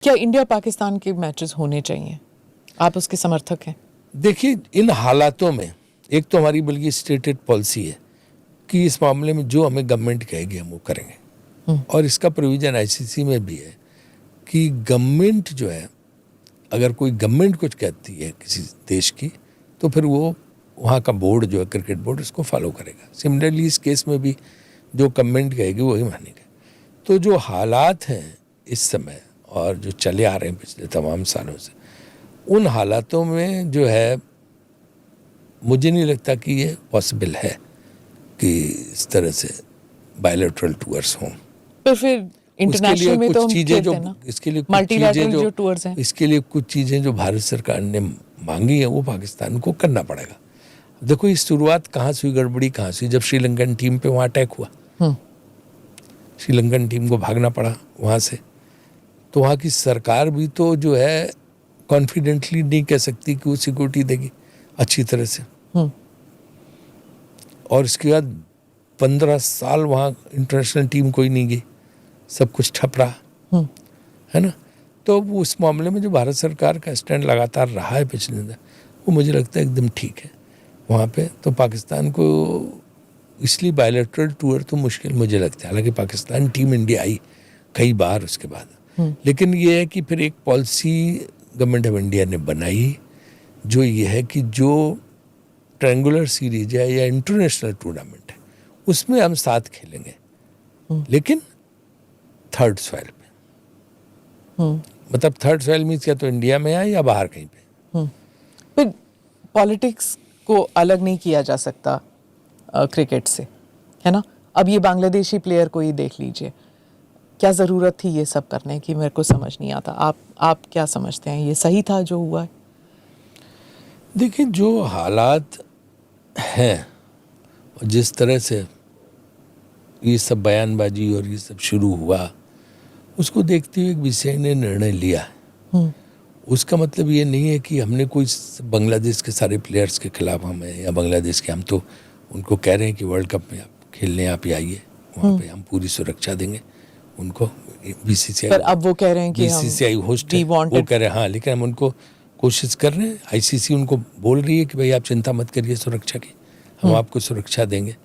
क्या इंडिया पाकिस्तान के मैचेस होने चाहिए? आप उसके समर्थक हैं? देखिए, इन हालातों में एक तो हमारी बल्कि स्टेटेड पॉलिसी है कि इस मामले में जो हमें गवर्नमेंट कहेगी हम वो करेंगे। और इसका प्रोविजन आईसीसी में भी है कि गवर्नमेंट जो है, अगर कोई गवर्नमेंट कुछ कहती है किसी देश की, तो फिर वो वहाँ का बोर्ड जो है, क्रिकेट बोर्ड, उसको फॉलो करेगा। सिमिलरली इस केस में भी जो गवर्नमेंट कहेगी वही मानेगा। तो जो हालात हैं इस समय और जो चले आ रहे हैं पिछले तमाम सालों से, उन हालातों में जो है मुझे नहीं लगता कि ये पॉसिबल है कि इस तरह से बायलैटरल टूर्स हों। पर फिर इंटरनेशनल में तो चीजें जो इसके लिए मल्टीलैटरल जो टूर्स हैं, इसके लिए कुछ चीजें जो भारत सरकार ने मांगी है वो पाकिस्तान को करना पड़ेगा। देखो, ये शुरुआत कहाँ से हुई, गड़बड़ी कहाँ से हुई? जब श्रीलंकन टीम पे वहाँ अटैक हुआ, श्रीलंकन टीम को भागना पड़ा वहाँ से। तो वहाँ की सरकार भी तो जो है कॉन्फिडेंटली नहीं कह सकती कि वो सिक्योरिटी देगी अच्छी तरह से। और इसके बाद 15 साल वहाँ इंटरनेशनल टीम कोई नहीं गई, सब कुछ ठप रहा, है ना। तो उस मामले में जो भारत सरकार का स्टैंड लगातार रहा है पिछले दिन, वो मुझे लगता है एकदम ठीक है वहाँ पे। तो पाकिस्तान को इसलिए बायलैटरल टूर तो मुश्किल मुझे लगता है। हालांकि पाकिस्तान टीम इंडिया आई कई बार उसके बाद, लेकिन ये है कि फिर एक पॉलिसी गवर्नमेंट ऑफ इंडिया ने बनाई जो ये है कि जो ट्रायंगुलर सीरीज है या इंटरनेशनल टूर्नामेंट है उसमें हम साथ खेलेंगे, लेकिन थर्ड सॉइल पे। मतलब थर्ड सॉइल मीन्स क्या, तो इंडिया में है या बाहर कहीं पे। फिर पॉलिटिक्स को अलग नहीं किया जा सकता क्रिकेट से, है ना। अब ये बांग्लादेशी प्लेयर को ही देख लीजिए, क्या ज़रूरत थी ये सब करने की, मेरे को समझ नहीं आता। आप क्या समझते हैं, ये सही था जो हुआ है? देखिए, जो हालात हैं और जिस तरह से ये सब बयानबाजी और ये सब शुरू हुआ, उसको देखते हुए एक बीसीसीआई ने निर्णय लिया है। उसका मतलब ये नहीं है कि हमने कोई बांग्लादेश के सारे प्लेयर्स के खिलाफ हम हैं या बांग्लादेश के, हम तो उनको कह रहे हैं कि वर्ल्ड कप में आप खेलने आप आइए, वहाँ पे हम पूरी सुरक्षा देंगे उनको। बीसीसीआई, पर अब वो कह रहे हैं कि बीसीसीआई होस्ट है, वो कह रहे हैं हाँ, लेकिन हम उनको कोशिश कर रहे हैं। आईसीसी उनको बोल रही है कि भाई आप चिंता मत करिए सुरक्षा की, हम आपको सुरक्षा देंगे।